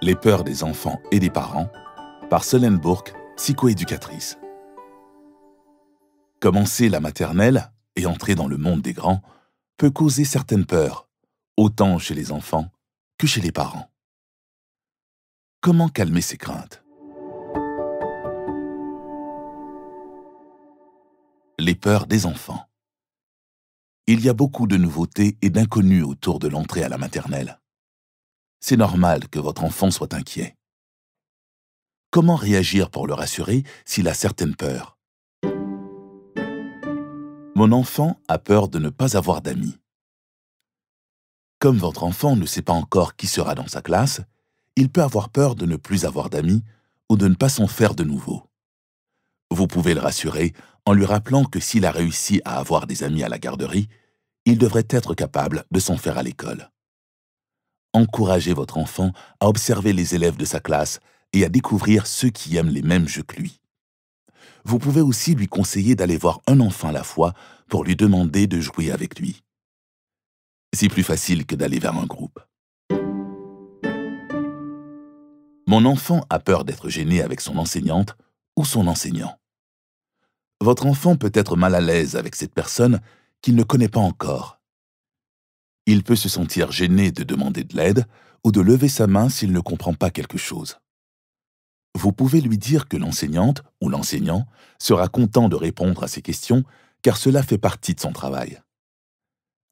Les peurs des enfants et des parents, par Solène Bourque, psychoéducatrice. Commencer la maternelle et entrer dans le monde des grands peut causer certaines peurs, autant chez les enfants que chez les parents. Comment calmer ces craintes? Les peurs des enfants. Il y a beaucoup de nouveautés et d'inconnus autour de l'entrée à la maternelle. C'est normal que votre enfant soit inquiet. Comment réagir pour le rassurer s'il a certaines peurs? Mon enfant a peur de ne pas avoir d'amis. Comme votre enfant ne sait pas encore qui sera dans sa classe, il peut avoir peur de ne plus avoir d'amis ou de ne pas s'en faire de nouveau. Vous pouvez le rassurer en lui rappelant que s'il a réussi à avoir des amis à la garderie, il devrait être capable de s'en faire à l'école. Encouragez votre enfant à observer les élèves de sa classe et à découvrir ceux qui aiment les mêmes jeux que lui. Vous pouvez aussi lui conseiller d'aller voir un enfant à la fois pour lui demander de jouer avec lui. C'est plus facile que d'aller vers un groupe. Mon enfant a peur d'être gêné avec son enseignante ou son enseignant. Votre enfant peut être mal à l'aise avec cette personne qu'il ne connaît pas encore. Il peut se sentir gêné de demander de l'aide ou de lever sa main s'il ne comprend pas quelque chose. Vous pouvez lui dire que l'enseignante ou l'enseignant sera content de répondre à ses questions car cela fait partie de son travail.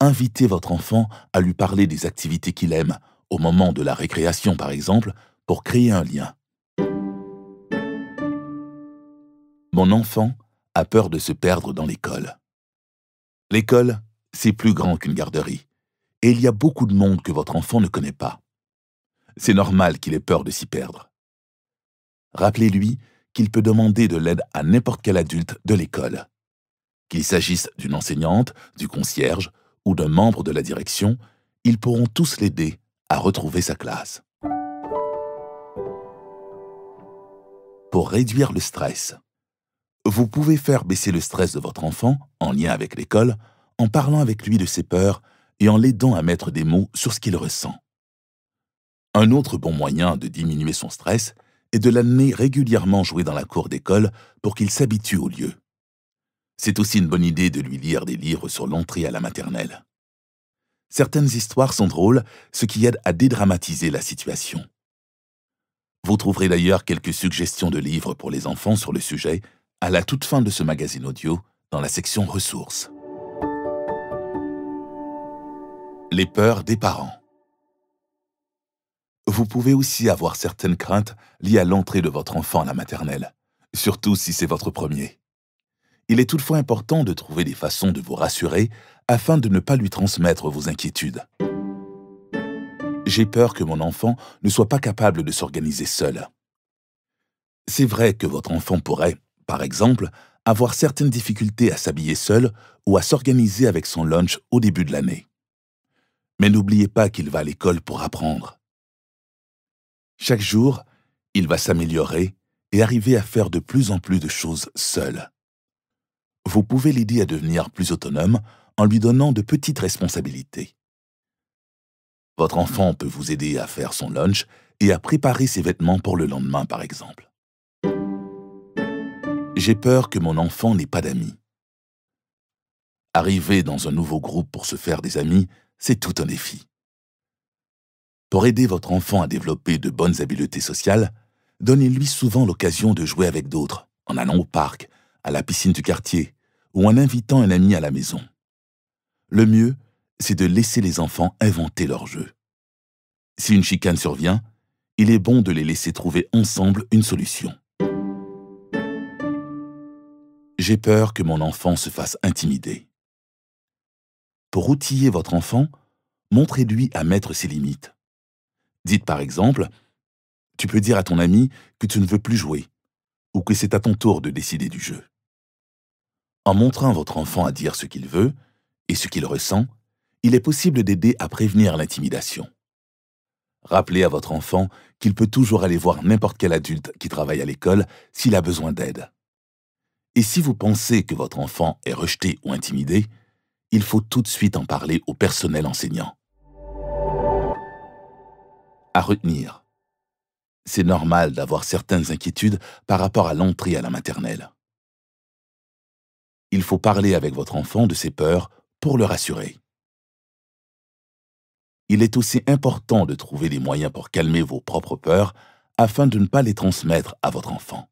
Invitez votre enfant à lui parler des activités qu'il aime, au moment de la récréation par exemple, pour créer un lien. Mon enfant a peur de se perdre dans l'école. L'école, c'est plus grand qu'une garderie, et il y a beaucoup de monde que votre enfant ne connaît pas. C'est normal qu'il ait peur de s'y perdre. Rappelez-lui qu'il peut demander de l'aide à n'importe quel adulte de l'école. Qu'il s'agisse d'une enseignante, du concierge ou d'un membre de la direction, ils pourront tous l'aider à retrouver sa classe. Pour réduire le stress, vous pouvez faire baisser le stress de votre enfant, en lien avec l'école, en parlant avec lui de ses peurs et en l'aidant à mettre des mots sur ce qu'il ressent. Un autre bon moyen de diminuer son stress est de l'amener régulièrement jouer dans la cour d'école pour qu'il s'habitue au lieu. C'est aussi une bonne idée de lui lire des livres sur l'entrée à la maternelle. Certaines histoires sont drôles, ce qui aide à dédramatiser la situation. Vous trouverez d'ailleurs quelques suggestions de livres pour les enfants sur le sujet à la toute fin de ce magazine audio dans la section ressources. Les peurs des parents. Vous pouvez aussi avoir certaines craintes liées à l'entrée de votre enfant à la maternelle, surtout si c'est votre premier. Il est toutefois important de trouver des façons de vous rassurer afin de ne pas lui transmettre vos inquiétudes. J'ai peur que mon enfant ne soit pas capable de s'organiser seul. C'est vrai que votre enfant pourrait, par exemple, avoir certaines difficultés à s'habiller seul ou à s'organiser avec son lunch au début de l'année. Mais n'oubliez pas qu'il va à l'école pour apprendre. Chaque jour, il va s'améliorer et arriver à faire de plus en plus de choses seul. Vous pouvez l'aider à devenir plus autonome en lui donnant de petites responsabilités. Votre enfant peut vous aider à faire son lunch et à préparer ses vêtements pour le lendemain, par exemple. J'ai peur que mon enfant n'ait pas d'amis. Arriver dans un nouveau groupe pour se faire des amis, c'est tout un défi. Pour aider votre enfant à développer de bonnes habiletés sociales, donnez-lui souvent l'occasion de jouer avec d'autres, en allant au parc, à la piscine du quartier, ou en invitant un ami à la maison. Le mieux, c'est de laisser les enfants inventer leur jeu. Si une chicane survient, il est bon de les laisser trouver ensemble une solution. J'ai peur que mon enfant se fasse intimider. Pour outiller votre enfant, montrez-lui à mettre ses limites. Dites par exemple, tu peux dire à ton ami que tu ne veux plus jouer, ou que c'est à ton tour de décider du jeu. En montrant votre enfant à dire ce qu'il veut et ce qu'il ressent, il est possible d'aider à prévenir l'intimidation. Rappelez à votre enfant qu'il peut toujours aller voir n'importe quel adulte qui travaille à l'école s'il a besoin d'aide. Et si vous pensez que votre enfant est rejeté ou intimidé, il faut tout de suite en parler au personnel enseignant. À retenir. C'est normal d'avoir certaines inquiétudes par rapport à l'entrée à la maternelle. Il faut parler avec votre enfant de ses peurs pour le rassurer. Il est aussi important de trouver des moyens pour calmer vos propres peurs afin de ne pas les transmettre à votre enfant.